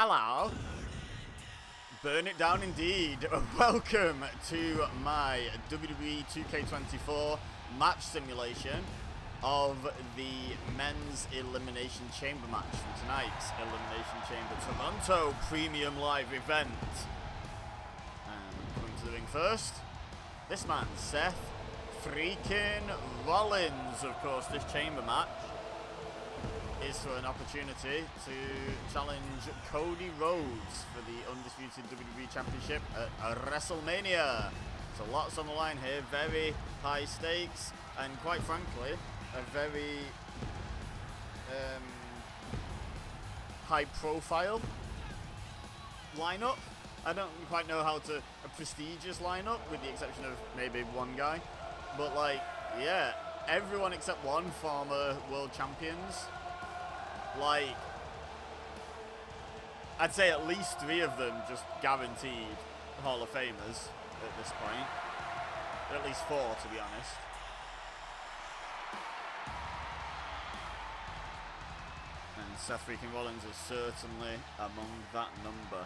Hello. Burn it down indeed. Welcome to my WWE 2K24 match simulation of the men's Elimination Chamber match from tonight's Elimination Chamber Toronto Premium Live event. And coming to the ring first, this man, Seth freaking Rollins. Of course, this chamber match is for an opportunity to challenge Cody Rhodes for the undisputed WWE Championship at WrestleMania. So lots on the line here, very high stakes, and quite frankly, a very high profile lineup. I don't quite know how to, a prestigious lineup with the exception of maybe one guy. But like, yeah, everyone except one former world champions. Like, I'd say at least 3 of them just guaranteed Hall of Famers at this point. At least 4, to be honest. And Seth freaking Rollins is certainly among that number.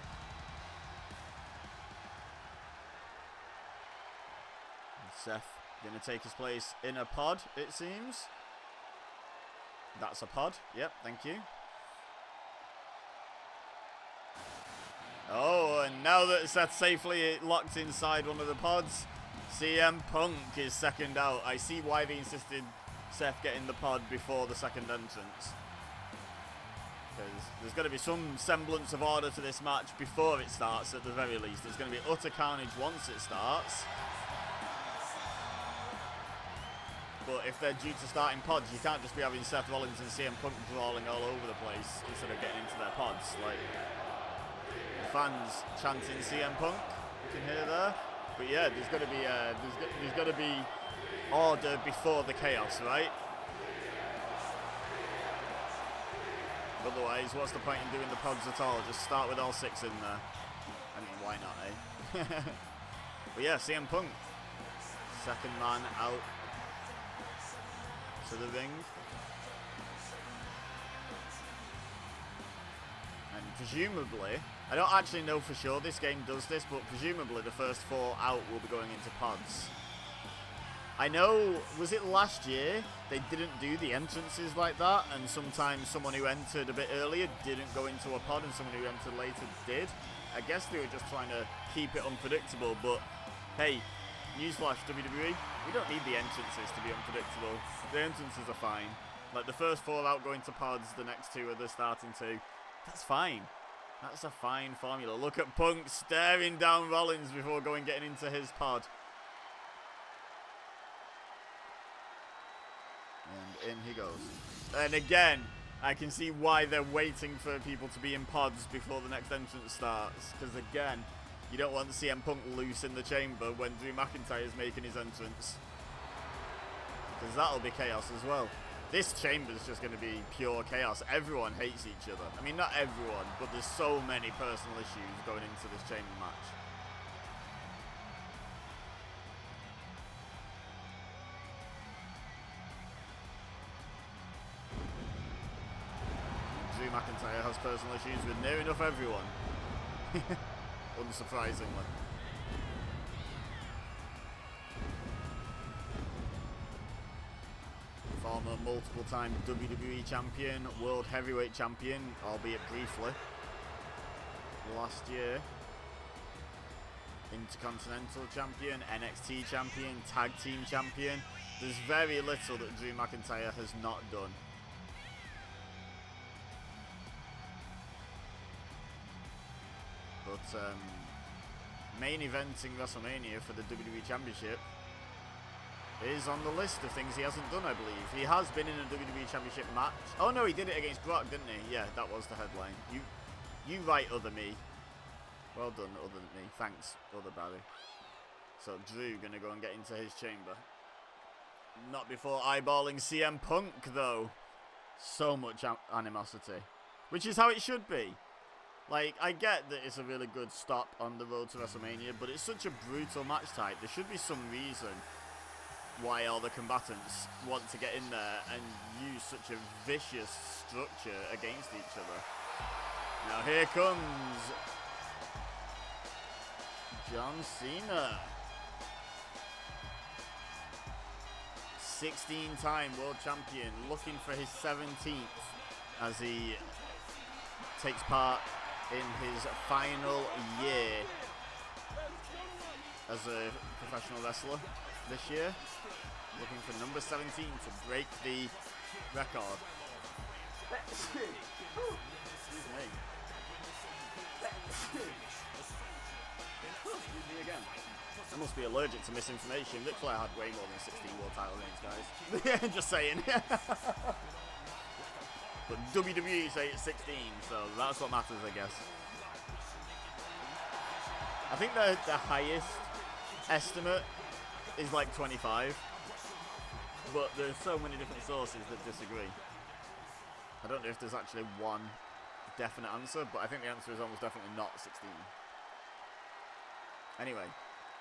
And Seth going to take his place in a pod, it seems. That's a pod. Yep, thank you. Oh, and now that Seth's safely locked inside one of the pods, CM Punk is second out. I see why they insisted Seth get in the pod before the second entrance. Because there's got to be some semblance of order to this match before it starts, at the very least. There's going to be utter carnage once it starts. But if they're due to start in pods, you can't just be having Seth Rollins and CM Punk brawling all over the place instead of getting into their pods. Like, the fans chanting CM Punk, you can hear there. But yeah, there's got to be there's got to be order before the chaos, right? Otherwise, what's the point in doing the pods at all? Just start with all 6 in there. I mean, why not, eh? But yeah, CM Punk, second man out to the ring. And presumably, I don't actually know for sure this game does this, but presumably the first 4 out will be going into pods. I know, was it last year they didn't do the entrances like that, and sometimes someone who entered a bit earlier didn't go into a pod and someone who entered later did. I guess they were just trying to keep it unpredictable, but hey, newsflash WWE, we don't need the entrances to be unpredictable. The entrances are fine. Like, the first 4 out going to pods, the next 2 are the starting 2. That's fine. That's a fine formula. Look at Punk staring down Rollins before getting into his pod. And in he goes. And again, I can see why they're waiting for people to be in pods before the next entrance starts. Because again, you don't want CM Punk loose in the chamber when Drew McIntyre is making his entrance. Because that'll be chaos as well. This chamber's just going to be pure chaos. Everyone hates each other. I mean, not everyone, but there's so many personal issues going into this chamber match. Drew McIntyre has personal issues with near enough everyone. Unsurprisingly. Former multiple-time WWE champion, World Heavyweight champion, albeit briefly, last year. Intercontinental champion, NXT champion, Tag Team champion. There's very little that Drew McIntyre has not done. But main eventing WrestleMania for the WWE Championship is on the list of things he hasn't done, I believe. He has been in a WWE Championship match. Oh no, he did it against Brock, didn't he? Yeah, that was the headline. You right, other me. Well done, other me. Thanks, other Barry. So Drew gonna go and get into his chamber. Not before eyeballing CM Punk, though. So much animosity. Which is how it should be. Like, I get that it's a really good stop on the road to WrestleMania, but it's such a brutal match type. There should be some reason why all the combatants want to get in there and use such a vicious structure against each other. Now here comes John Cena. 16-time world champion, looking for his 17th as he takes part in his final year as a professional wrestler this year. Looking for number 17 to break the record. Excuse me. Excuse me again. I must be allergic to misinformation. Ric Flair had way more than 16 world title reigns, guys. Just saying. But WWE say it's 16, so that's what matters, I guess. I think the highest estimate is like 25. But there's so many different sources that disagree. I don't know if there's actually one definite answer, but I think the answer is almost definitely not 16. Anyway,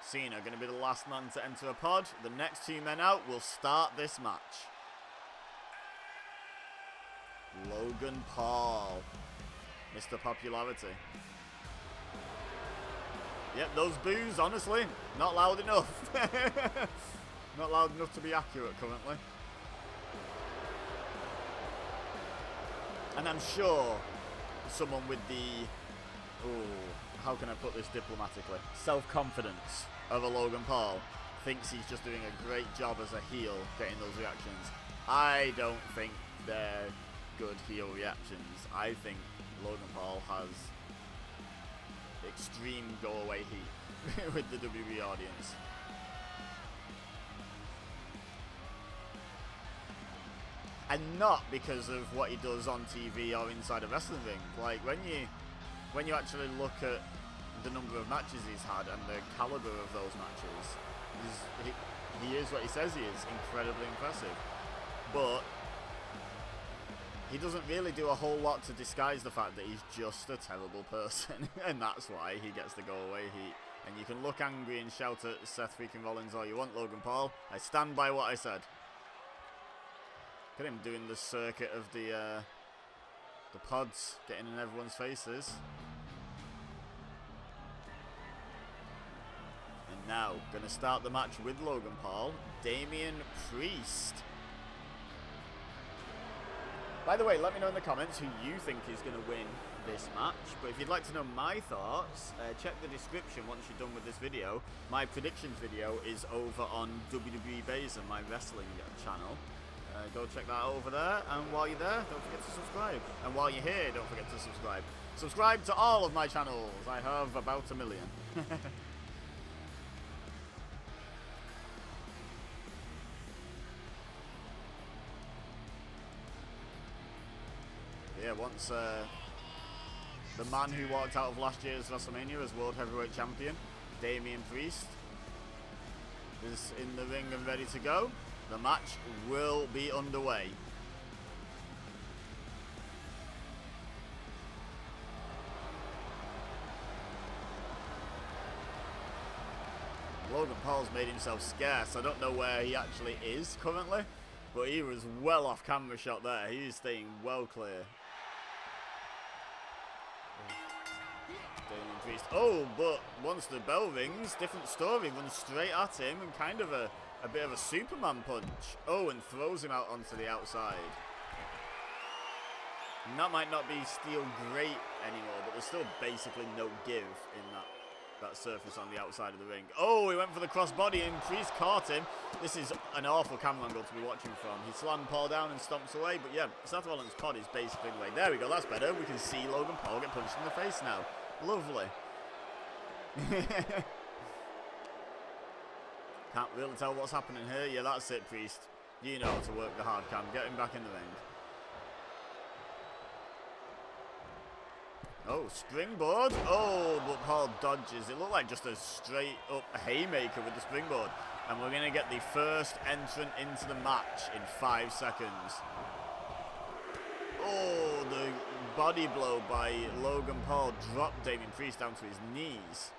Cena going to be the last man to enter a pod. The next two men out will start this match. Logan Paul, Mr. Popularity. Yep, those boos, honestly, not loud enough. Not loud enough to be accurate currently. And I'm sure someone with the, how can I put this diplomatically, self-confidence of a Logan Paul thinks he's just doing a great job as a heel getting those reactions. I don't think they're good heel reactions. I think Logan Paul has extreme go-away heat with the WWE audience. And not because of what he does on TV or inside a wrestling ring. Like, when you actually look at the number of matches he's had and the caliber of those matches, he is what he says he is, incredibly impressive. But he doesn't really do a whole lot to disguise the fact that he's just a terrible person. And that's why he gets the go-away heat. And you can look angry and shout at Seth freaking Rollins all you want, Logan Paul. I stand by what I said. Look at him doing the circuit of the pods, getting in everyone's faces. And now, going to start the match with Logan Paul, Damian Priest. By the way, let me know in the comments who you think is going to win this match. But if you'd like to know my thoughts, check the description once you're done with this video. My predictions video is over on WWE EBEZA, my wrestling channel. Go check that out over there, and while you're there, don't forget to subscribe. And while you're here, don't forget to subscribe. Subscribe to all of my channels. I have about 1 million. Yeah, once the man who walked out of last year's WrestleMania as World Heavyweight Champion, Damian Priest, is in the ring and ready to go. The match will be underway. Logan Paul's made himself scarce. I don't know where he actually is currently, but he was well off camera shot there. He is staying well clear. Damian Priest. Oh, but once the bell rings, different story, runs straight at him and kind of a bit of a Superman punch. Oh, and throws him out onto the outside. And that might not be steel great anymore, but there's still basically no give in that surface on the outside of the ring. Oh, he went for the crossbody and Priest caught him. This is an awful camera angle to be watching from. He slammed Paul down and stomps away, but yeah, Seth Rollins' pod is basically the way. There we go, that's better. We can see Logan Paul get punched in the face now. Lovely. Can't really tell what's happening here. Yeah, that's it, Priest. You know how to work the hard cam. Get him back in the ring. Oh, springboard. Oh, but Paul dodges. It looked like just a straight up haymaker with the springboard. And we're going to get the first entrant into the match in 5 seconds. Oh, the body blow by Logan Paul dropped Damian Priest down to his knees.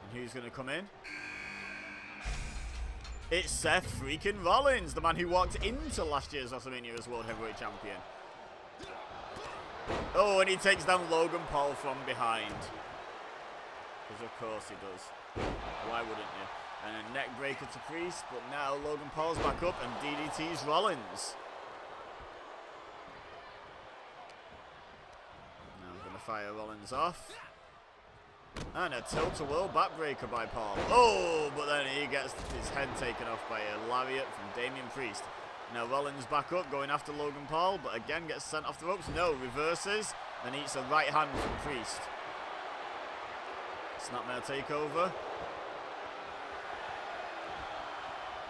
And who's going to come in? It's Seth freaking Rollins, the man who walked into last year's WrestleMania as World Heavyweight Champion. Oh, and he takes down Logan Paul from behind. Because of course he does. Why wouldn't you? And a neck breaker to Priest, but now Logan Paul's back up and DDT's Rollins. Now I'm going to fire Rollins off. And a tilt-a-whirl backbreaker by Paul. Oh, but then he gets his head taken off by a lariat from Damian Priest. Now Rollins back up, going after Logan Paul, but again gets sent off the ropes. No, reverses, then eats a right hand from Priest. Snapmare takeover.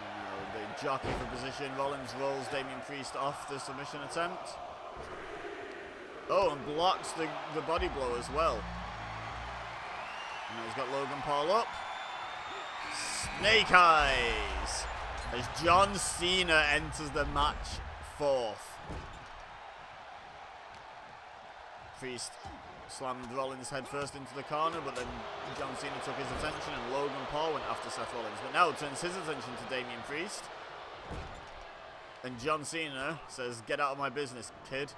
Now the jockey for position. Rollins rolls Damian Priest off the submission attempt. Oh, and blocks the body blow as well. Now he's got Logan Paul up. Snake Eyes! As John Cena enters the match 4th. Priest slammed Rollins head first into the corner, but then John Cena took his attention and Logan Paul went after Seth Rollins. But now turns his attention to Damian Priest. And John Cena says, "Get out of my business, kid."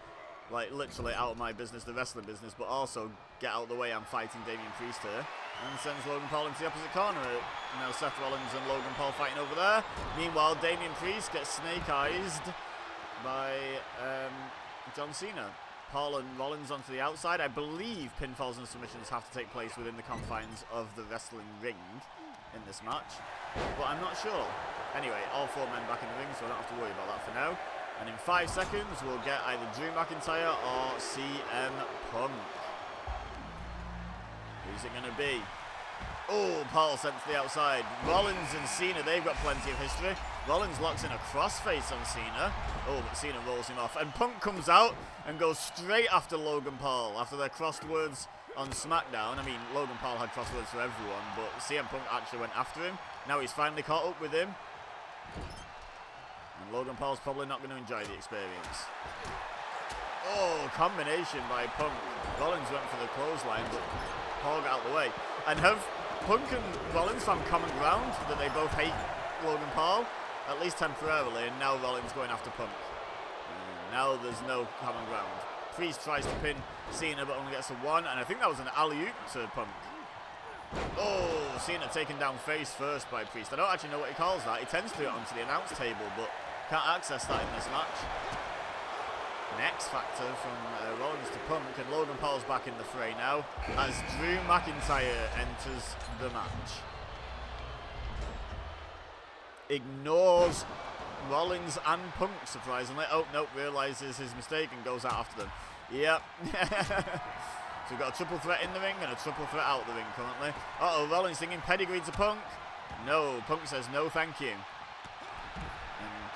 Like, literally out of my business, the wrestling business, but also, get out of the way, I'm fighting Damian Priest here. And sends Logan Paul into the opposite corner. Now Seth Rollins and Logan Paul fighting over there. Meanwhile, Damian Priest gets snake-eyed by John Cena. Paul and Rollins onto the outside. I believe pinfalls and submissions have to take place within the confines of the wrestling ring in this match, but I'm not sure. Anyway, all 4 men back in the ring, so I don't have to worry about that for now. And in 5 seconds, we'll get either Drew McIntyre or CM Punk. Who's it going to be? Oh, Paul sent to the outside. Rollins and Cena, they've got plenty of history. Rollins locks in a crossface on Cena. Oh, but Cena rolls him off. And Punk comes out and goes straight after Logan Paul after their crossed words on SmackDown. I mean, Logan Paul had crosswords for everyone, but CM Punk actually went after him. Now he's finally caught up with him. And Logan Paul's probably not going to enjoy the experience. Oh, combination by Punk. Rollins went for the clothesline, but Paul got out of the way. And have Punk and Rollins found common ground that they both hate Logan Paul, at least temporarily, and now Rollins going after Punk. And now there's no common ground. Priest tries to pin Cena but only gets a 1, and I think that was an alley-oop to Punk. Oh, Cena taken down face first by Priest. I don't actually know what he calls that. He tends to do it onto the announce table, but can't access that in this match. An X Factor from Rollins to Punk, and Logan Paul's back in the fray now as Drew McIntyre enters the match. Ignores Rollins and Punk, surprisingly. Oh, nope, realises his mistake and goes out after them. Yep. So we've got a triple threat in the ring and a triple threat out of the ring currently. Uh-oh, Rollins singing pedigree to Punk. No, Punk says no thank you.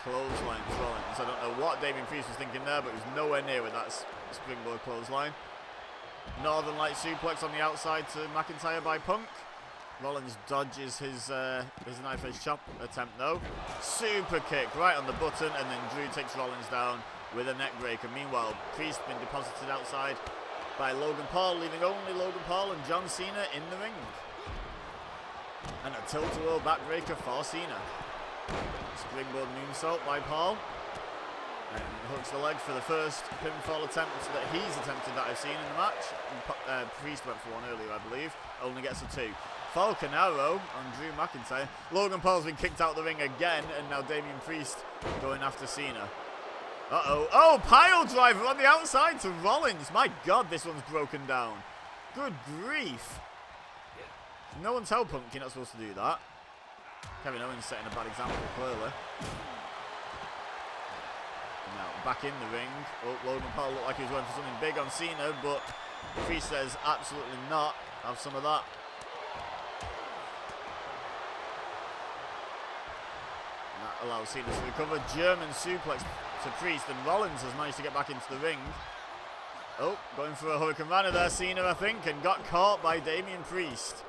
Clotheslines Rollins. I don't know what Damian Priest was thinking there, but he was nowhere near with that springboard clothesline. Northern Light suplex on the outside to McIntyre by Punk. Rollins dodges his knife edge chop attempt though. Super kick right on the button, and then Drew takes Rollins down with a neck breaker. Meanwhile, Priest been deposited outside by Logan Paul, leaving only Logan Paul and John Cena in the ring. And a tilt-a-whirl backbreaker for Cena. Springboard moonsault by Paul. And hooks the leg for the first pinfall attempt that he's attempted that I've seen in the match. Priest went for one earlier, I believe. Only gets a 2. Falcon Arrow on Drew McIntyre. Logan Paul's been kicked out of the ring again, and now Damian Priest going after Cena. Uh-oh. Oh, pile driver on the outside to Rollins. My God, this one's broken down. Good grief. No one tell Punk you're not supposed to do that. Kevin Owens setting a bad example, clearly. Now, back in the ring. Oh, Logan Paul looked like he was going for something big on Cena, but Priest says absolutely not. Have some of that. And that allows Cena to recover. German suplex to Priest, and Rollins has managed to get back into the ring. Oh, going for a Hurricane Rana there, Cena, I think, and got caught by Damian Priest.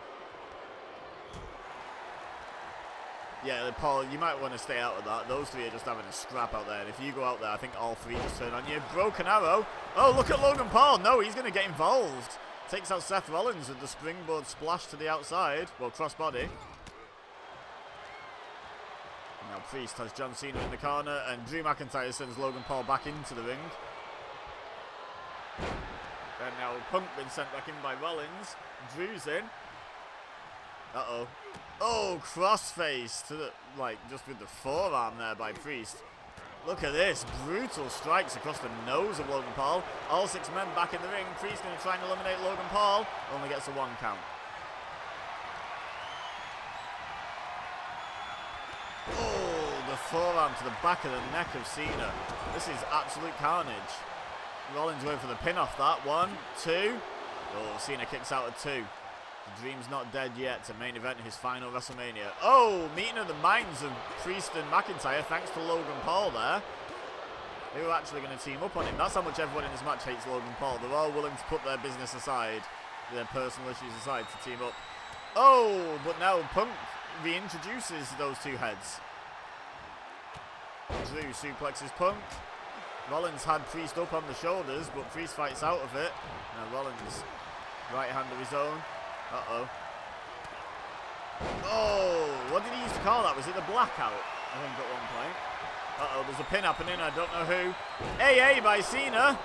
Yeah, Paul, you might want to stay out of that. Those three are just having a scrap out there. And if you go out there, I think all 3 just turn on you. Broken Arrow. Oh, look at Logan Paul. No, he's going to get involved. Takes out Seth Rollins with the springboard splash to the outside. Well, crossbody. Now Priest has John Cena in the corner. And Drew McIntyre sends Logan Paul back into the ring. And now Punk been sent back in by Rollins. Drew's in. Uh-oh. Oh, crossface to the, like, just with the forearm there by Priest. Look at this. Brutal strikes across the nose of Logan Paul. All 6 men back in the ring. Priest going to try and eliminate Logan Paul. Only gets a 1 count. Oh, the forearm to the back of the neck of Cena. This is absolute carnage. Rollins going for the pin off that. 1, 2. Oh, Cena kicks out at 2. The dream's not dead yet to main event his final WrestleMania. Oh, meeting of the minds of Priest and McIntyre thanks to Logan Paul there. They were actually going to team up on him. That's how much everyone in this match hates Logan Paul. They're all willing to put their business aside, their personal issues aside to team up. Oh, but now Punk reintroduces those 2 heads. Drew suplexes Punk. Rollins had Priest up on the shoulders, but Priest fights out of it. Now Rollins, right hand of his own. Uh-oh. Oh, what did he used to call that? Was it the blackout? I think at one point. Uh-oh, there's a pin happening. I don't know who. AA by Cena.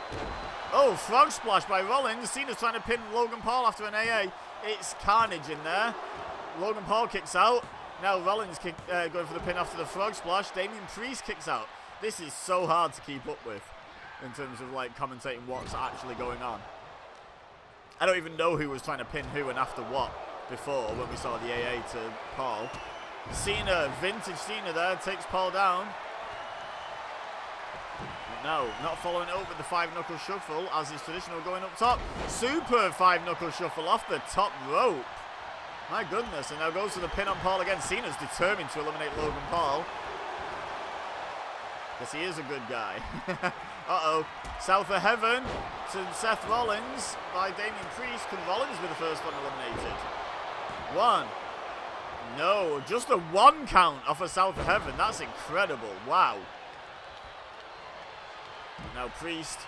Oh, frog splash by Rollins. Cena's trying to pin Logan Paul after an AA. It's carnage in there. Logan Paul kicks out. Now Rollins going for the pin after the frog splash. Damian Priest kicks out. This is so hard to keep up with in terms of like commentating what's actually going on. I don't even know who was trying to pin who and after what before when we saw the AA to Paul. Cena, vintage Cena there, takes Paul down. But no, not following it up with the 5-knuckle shuffle as is traditional going up top. Super 5-knuckle shuffle off the top rope. My goodness, and now goes to the pin on Paul again. Cena's determined to eliminate Logan Paul. Guess he is a good guy. Uh-oh. South of Heaven to Seth Rollins by Damian Priest. Can Rollins be the first one eliminated? 1. No, just a 1 count off of South of Heaven. That's incredible. Wow. Now Priest.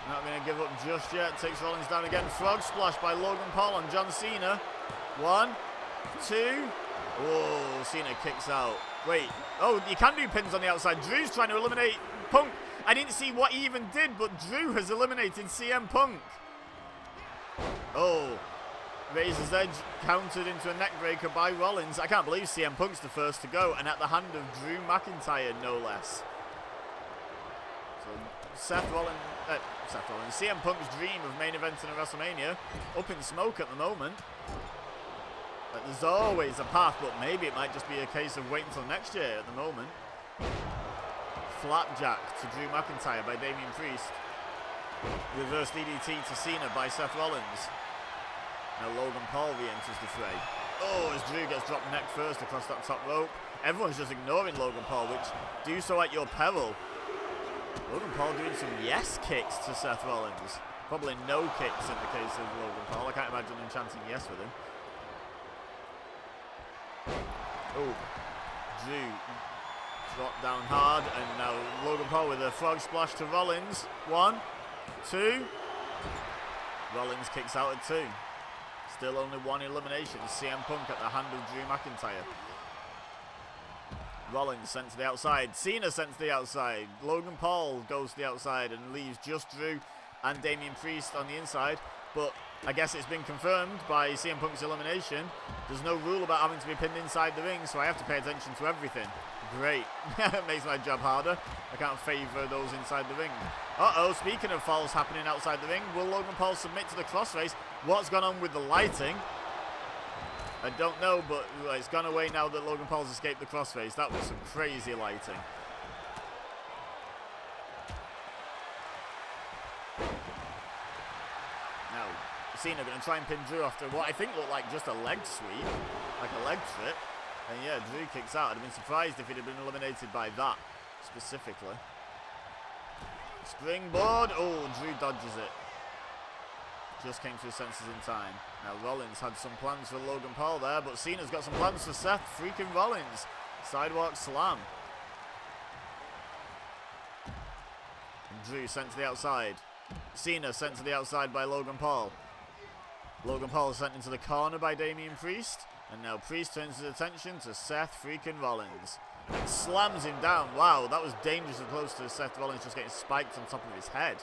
Not going to give up just yet. Takes Rollins down again. Frog splash by Logan Paul on John Cena. 1, 2. Oh, Cena kicks out. Wait. Oh, you can do pins on the outside. Drew's trying to eliminate Punk. I didn't see what he even did, but Drew has eliminated CM Punk. Oh. Razor's Edge countered into a neckbreaker by Rollins. I can't believe CM Punk's the first to go, and at the hand of Drew McIntyre, no less. So Seth Rollins, CM Punk's dream of main eventing a WrestleMania, up in smoke at the moment. But there's always a path, but maybe it might just be a case of waiting until next year at the moment. Flapjack to Drew McIntyre by Damian Priest. Reverse DDT to Cena by Seth Rollins. Now Logan Paul re-enters the fray. Oh, as Drew gets dropped neck first across that top rope. Everyone's just ignoring Logan Paul, which do so at your peril. Logan Paul doing some yes kicks to Seth Rollins. Probably no kicks in the case of Logan Paul. I can't imagine him chanting yes with him. Oh, Drew dropped down hard, and now Logan Paul with a frog splash to Rollins. 1, 2. Rollins kicks out at 2. Still only 1 elimination. CM Punk at the hand of Drew McIntyre. Rollins sent to the outside. Cena sent to the outside. Logan Paul goes to the outside and leaves just Drew and Damian Priest on the inside. But I guess it's been confirmed by CM Punk's elimination. There's no rule about having to be pinned inside the ring, so I have to pay attention to everything. Great. Makes my job harder. I can't favour those inside the ring. Uh-oh, speaking of falls happening outside the ring, will Logan Paul submit to the crossface? What's gone on with the lighting? I don't know, but it's gone away now that Logan Paul's escaped the crossface. That was some crazy lighting. Now, Cena going to try and pin Drew after what I think looked like just a leg sweep, like a leg trip. And yeah, Drew kicks out. I'd have been surprised if he'd have been eliminated by that, specifically. Springboard. Oh, Drew dodges it. Just came to his senses in time. Now, Rollins had some plans for Logan Paul there, but Cena's got some plans for Seth freaking Rollins. Sidewalk slam. And Drew sent to the outside. Cena sent to the outside by Logan Paul. Logan Paul sent into the corner by Damian Priest. And now Priest turns his attention to Seth freaking Rollins. And slams him down. Wow, that was dangerously close to Seth Rollins just getting spiked on top of his head.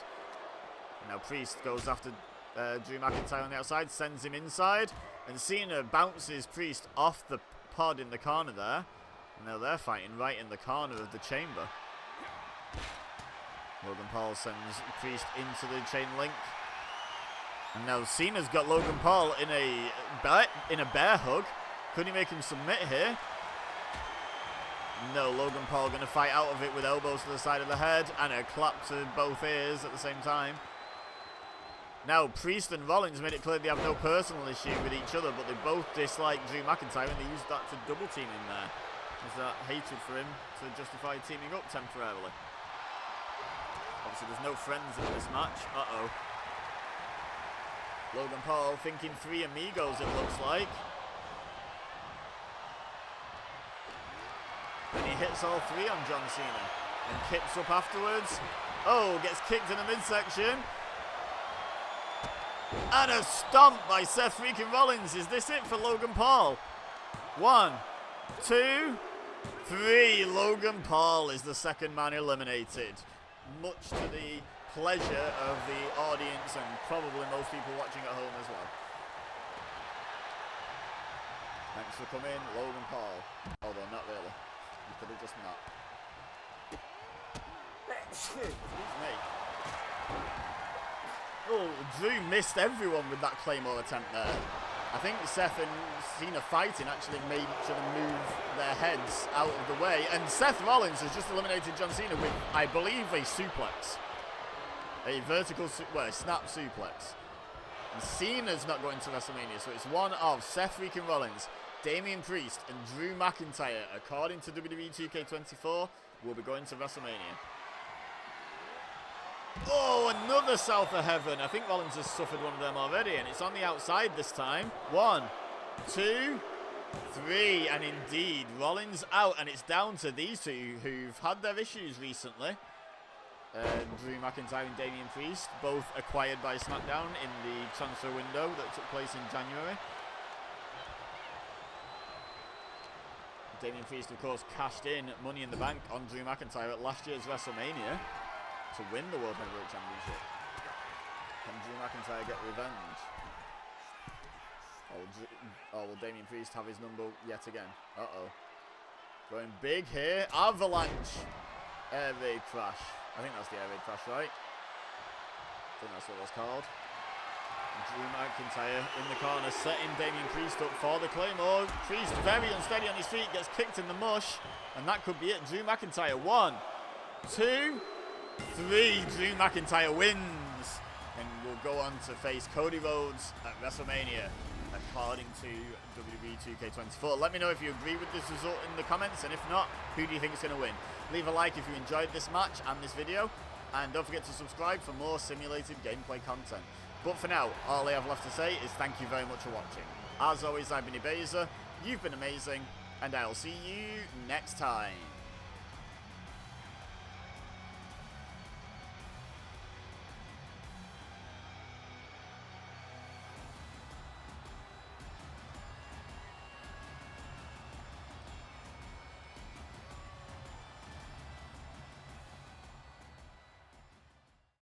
Now Priest goes after Drew McIntyre on the outside, sends him inside, and Cena bounces Priest off the pod in the corner there. And now they're fighting right in the corner of the chamber. Logan Paul sends Priest into the chain link. And now Cena's got Logan Paul in a bear hug. Could he make him submit here? No, Logan Paul going to fight out of it with elbows to the side of the head and a clap to both ears at the same time. Now, Priest and Rollins made it clear they have no personal issue with each other, but they both dislike Drew McIntyre, and they used that to double team him there. There's that hatred for him to justify teaming up temporarily. Obviously, there's no friends in this match. Uh-oh. Logan Paul thinking 3 amigos, it looks like. And he hits all 3 on John Cena. And kicks up afterwards. Oh, gets kicked in the midsection. And a stomp by Seth freaking Rollins. Is this it for Logan Paul? 1, 2, 3. Logan Paul is the second man eliminated. Much to the pleasure of the audience and probably most people watching at home as well. Thanks for coming, Logan Paul. Although not really. You could have just not. Excuse me. Oh, Drew missed everyone with that Claymore attempt there. I think Seth and Cena fighting actually made each other move their heads out of the way. And Seth Rollins has just eliminated John Cena with, I believe, a suplex. A vertical, snap suplex. And Cena's not going to WrestleMania, so it's one of Seth freaking Rollins, Damian Priest, and Drew McIntyre, according to WWE 2K24, will be going to WrestleMania. Oh, another South of Heaven. I think Rollins has suffered one of them already, and it's on the outside this time. 1, 2, 3, and indeed, Rollins out, and it's down to these two who've had their issues recently. Drew McIntyre and Damian Priest, both acquired by SmackDown in the transfer window that took place in January. Damian Priest, of course, cashed in Money in the Bank on Drew McIntyre at last year's WrestleMania to win the World Heavyweight Championship. Can Drew McIntyre get revenge? Or will Damian Priest have his number yet again? Uh-oh. Going big here. Avalanche. Air raid crash. I think that's the air raid crash, right? I think that's what it was called. Drew McIntyre in the corner, setting Damian Priest up for the Claymore. Priest very unsteady on his feet, gets kicked in the mush, and that could be it. Drew McIntyre, 1, 2, 3. Drew McIntyre wins, and will go on to face Cody Rhodes at WrestleMania, according to WWE 2K24. Let me know if you agree with this result in the comments, and if not, who do you think is going to win? Leave a like if you enjoyed this match and this video, and don't forget to subscribe for more simulated gameplay content. But for now, all I have left to say is thank you very much for watching. As always, I've been EBEZA, you've been amazing, and I'll see you next time.